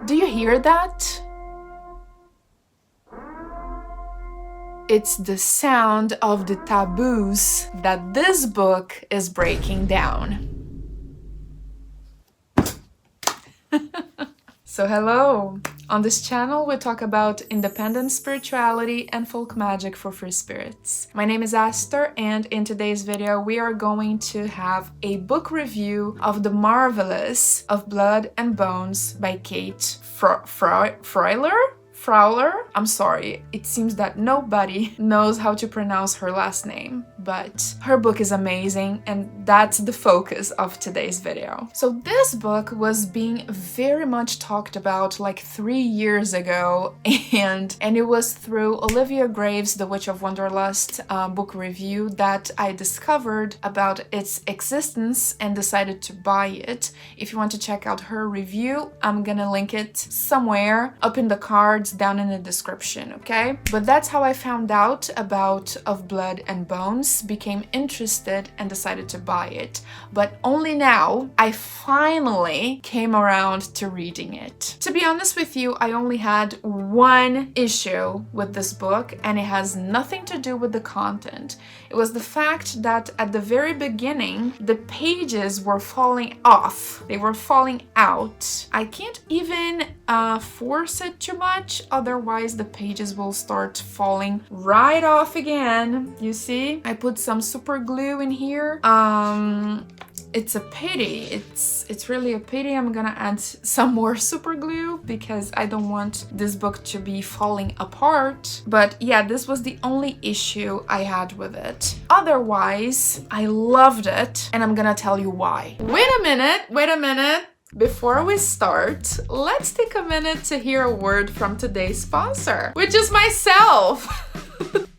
Do you hear that? It's the sound of the taboos that this book is breaking down. So hello! On this channel we talk about independent spirituality and folk magic for free spirits. My name is Aster, and in today's video we are going to have a book review of The Marvelous of Blood and Bones by Kate Fowler? I'm sorry, it seems that nobody knows how to pronounce her last name, but her book is amazing and that's the focus of today's video. So this book was being very much talked about like 3 years ago, and it was through Olivia Graves' The Witch of Wonderlust book review that I discovered about its existence and decided to buy it. If you want to check out her review, I'm gonna link it somewhere up in the cards down in the description, okay? But that's how I found out about Of Blood and Bones, became interested and decided to buy it. But only now I finally came around to reading it. To be honest with you, I only had one issue with this book, and it has nothing to do with the content. It was the fact that at the very beginning, the pages were falling off. They were falling out. I can't even force it too much, otherwise the pages will start falling right off again. You see, I put some super glue in here. It's a pity. It's really a pity. I'm gonna add some more super glue because I don't want this book to be falling apart. But yeah, this was the only issue I had with it. Otherwise, I loved it, and I'm gonna tell you why. Wait a minute. Before we start, let's take a minute to hear a word from today's sponsor, which is myself.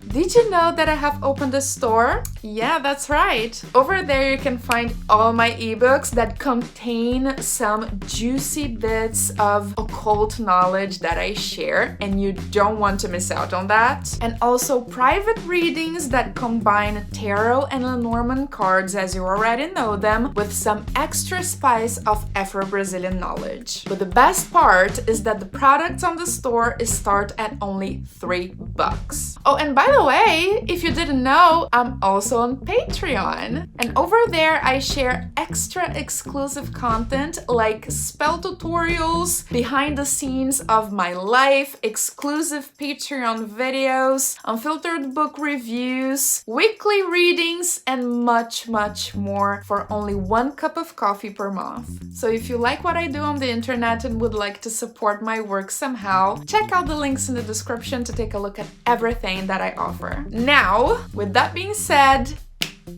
Did you know that I have opened a store? Yeah, that's right. Over there you can find all my ebooks that contain some juicy bits of occult knowledge that I share, and you don't want to miss out on that. And also private readings that combine tarot and Lenormand cards, as you already know them, with some extra spice of Afro-Brazilian knowledge. But the best part is that the products on the store start at only $3. Oh, and by the way, if you didn't know, I'm also on Patreon. And over there I share extra exclusive content like spell tutorials, behind the scenes of my life, exclusive Patreon videos, unfiltered book reviews, weekly readings, and much more for only 1 cup of coffee per month. So if you like what I do on the internet and would like to support my work somehow, check out the links in the description to take a look at everything that I offer. Now, with that being said,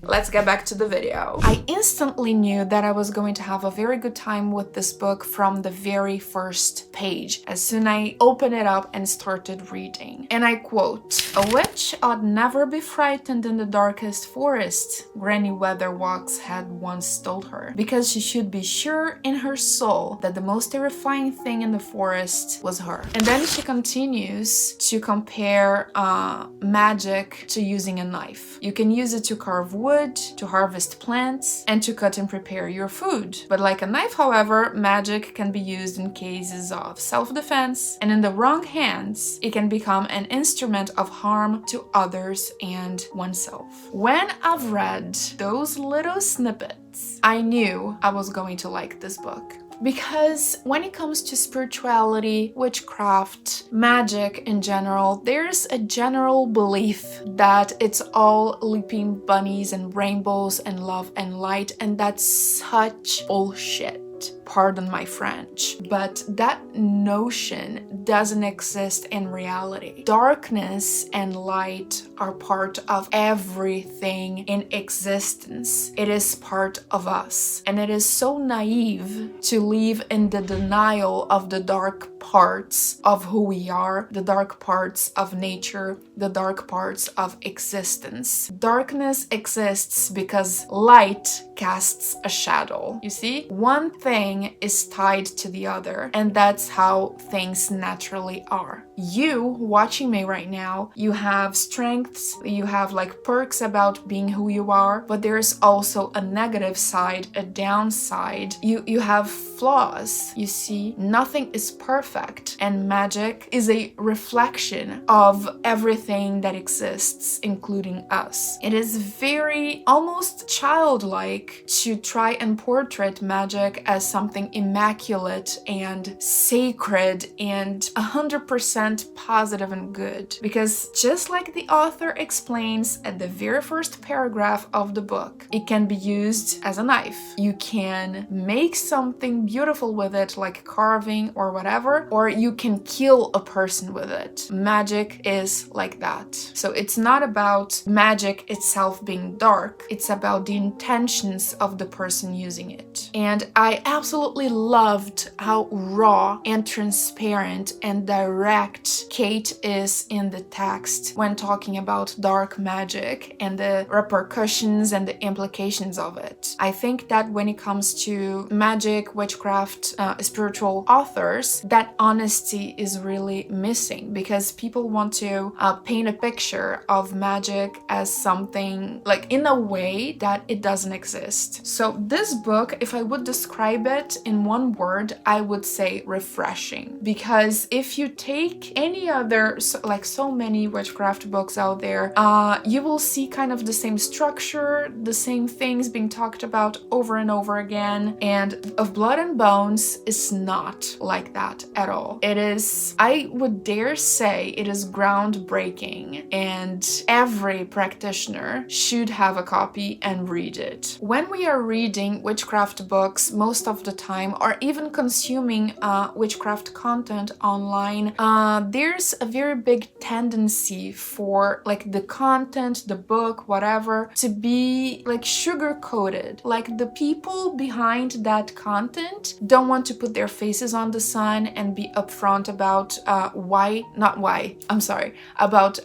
let's get back to the video. I instantly knew that I was going to have a very good time with this book from the very first page, as soon as I opened it up and started reading. And I quote, "A witch ought never be frightened in the darkest forest," Granny Weatherwax had once told her, because she should be sure in her soul that the most terrifying thing in the forest was her. And then she continues to compare magic to using a knife. You can use it to carve wood, to harvest plants, and to cut and prepare your food. But like a knife, however, magic can be used in cases of self-defense, and in the wrong hands, it can become an instrument of harm to others and oneself. When I've read those little snippets, I knew I was going to like this book. Because when it comes to spirituality, witchcraft, magic in general, there's a general belief that it's all leaping bunnies and rainbows and love and light, and that's such bullshit. Pardon my French, but that notion doesn't exist in reality. Darkness and light are part of everything in existence. It is part of us, and it is so naive to live in the denial of the dark parts of who we are, the dark parts of nature, the dark parts of existence. Darkness exists because light casts a shadow. You see, one thing thing is tied to the other, and that's how things naturally are. You watching me right now, you have strengths, you have like perks about being who you are, but there's also a negative side, a downside. You have flaws. You see, nothing is perfect, and magic is a reflection of everything that exists, including us. It is very almost childlike to try and portray magic as something immaculate and sacred and 100% positive and good. Because just like the author explains at the very first paragraph of the book, it can be used as a knife. You can make something beautiful with it, like carving or whatever, or you can kill a person with it. Magic is like that. So it's not about magic itself being dark, it's about the intentions of the person using it. And I absolutely loved how raw and transparent and direct Kate is in the text when talking about dark magic and the repercussions and the implications of it. I think that when it comes to magic, witchcraft, spiritual authors, that honesty is really missing, because people want to paint a picture of magic as something like in a way that it doesn't exist. So this book, if I would describe it in one word, I would say refreshing. Because if you take any other, like so many witchcraft books out there, you will see kind of the same structure, the same things being talked about over and over again, and Of Blood and Bones is not like that at all. It is, I would dare say, it is groundbreaking, and every practitioner should have a copy and read it. When we are reading witchcraft books most of the time, or even consuming witchcraft content online, there's a very big tendency for like the content, the book, whatever, to be like sugar-coated. Like the people behind that content don't want to put their faces on the sun and be upfront about about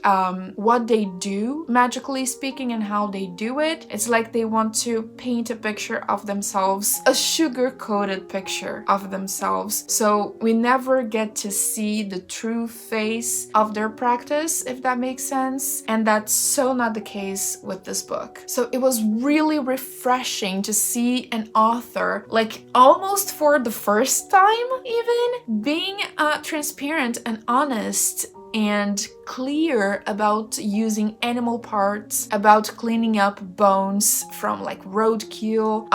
what they do, magically speaking, and how they do it. It's like they want to paint a picture of themselves, a sugar-coated picture of themselves. So we never get to see the true face of their practice, if that makes sense. And that's so not the case with this book. So it was really refreshing to see an author, like almost for the first time even, being transparent and honest and clear about using animal parts, about cleaning up bones from like roadkill,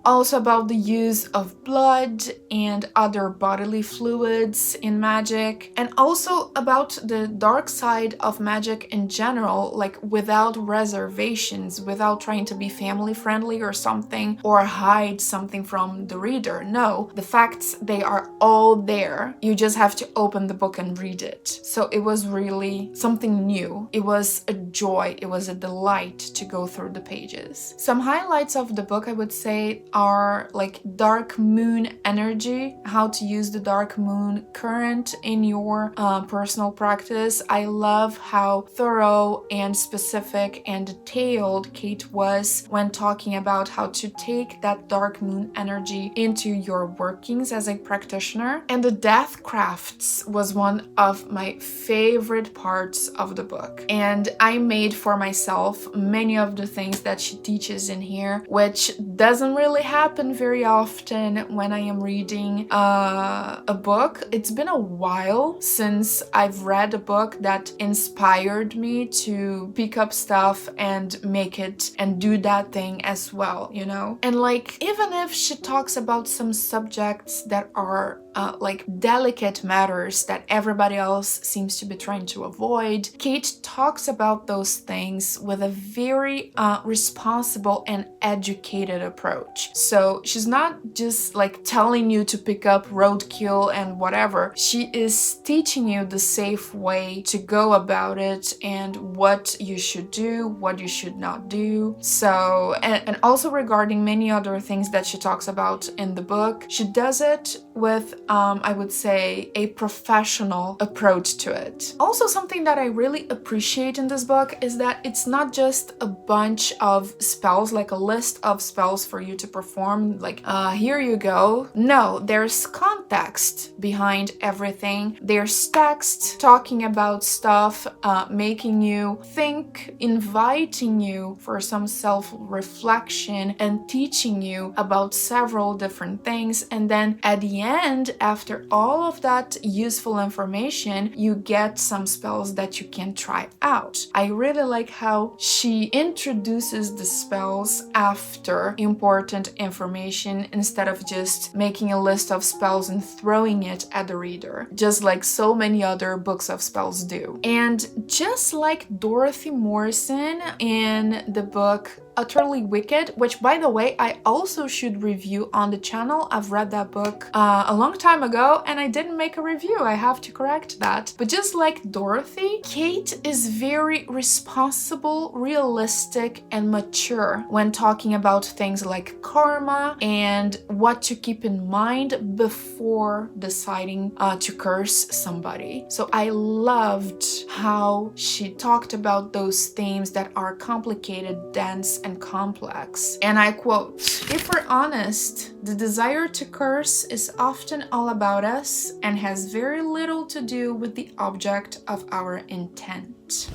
also about the use of blood and other bodily fluids in magic, and also about the dark side of magic in general, like without reservations, without trying to be family friendly or something, or hide something from the reader. No, the facts, they are all there. You just have to open the book and read it. So it was really something new. It was a joy, it was a delight to go through the pages. Some highlights of the book, I would say, are like dark moon energy, how to use the dark moon current in your personal practice. I love how thorough and specific and detailed Kate was when talking about how to take that dark moon energy into your workings as a practitioner. And the death crafts was one of my favorite parts of the book. And I made for myself many of the things that she teaches in here, which doesn't really happen very often when I am reading a book. It's been a while since I've read a book that inspired me to pick up stuff and make it and do that thing as well, you know? And like, even if she talks about some subjects that are like delicate matters that everybody else seems to be trying to avoid, Kate talks about those things with a very responsible and educated approach. So she's not just like telling you to pick up roadkill and whatever. She is teaching you the safe way to go about it and what you should do, what you should not do. So, and also regarding many other things that she talks about in the book, she does it with I would say, a professional approach to it. Also, something that I really appreciate in this book is that it's not just a bunch of spells, like a list of spells for you to perform, like, here you go. No, there's context behind everything. There's text talking about stuff, making you think, inviting you for some self-reflection, and teaching you about several different things. And then at the end, after all of that useful information, you get some spells that you can try out. I really like how she introduces the spells after important information instead of just making a list of spells and throwing it at the reader, just like so many other books of spells do. And just like Dorothy Morrison in the book Utterly Wicked, which, by the way, I also should review on the channel. I've read that book a long time ago and I didn't make a review. I have to correct that. But just like Dorothy, Kate is very responsible, realistic, and mature when talking about things like karma and what to keep in mind before deciding to curse somebody. So I loved how she talked about those themes that are complicated, dense, and complex. And I quote, "If we're honest, the desire to curse is often all about us and has very little to do with the object of our intent."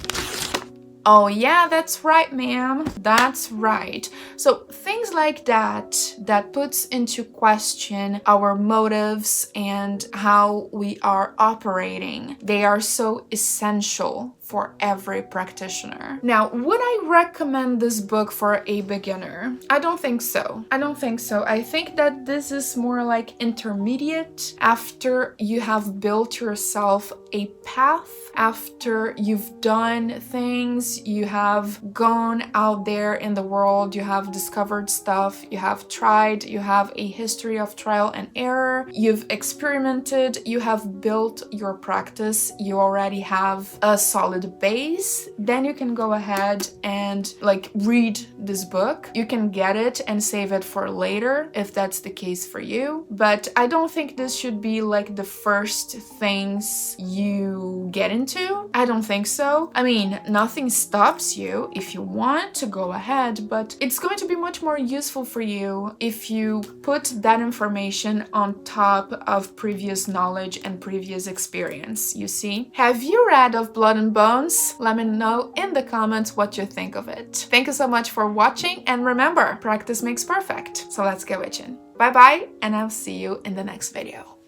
Oh yeah, that's right, ma'am. That's right. So things like that puts into question our motives and how we are operating. They are so essential for every practitioner. Now, would I recommend this book for a beginner? I don't think so. I think that this is more like intermediate after you have built yourself a path, after you've done things, you have gone out there in the world, you have discovered stuff, you have tried, you have a history of trial and error, you've experimented, you have built your practice, you already have a solid base, then you can go ahead and like read this book. You can get it and save it for later if that's the case for you. But I don't think this should be like the first things you get into. I don't think so. I mean, nothing stops you if you want to go ahead, but it's going to be much more useful for you if you put that information on top of previous knowledge and previous experience, you see? Have you read of Blood and Bones? Let me know in the comments what you think of it. Thank you so much for watching, and remember, practice makes perfect. So let's get witching. Bye bye, and I'll see you in the next video.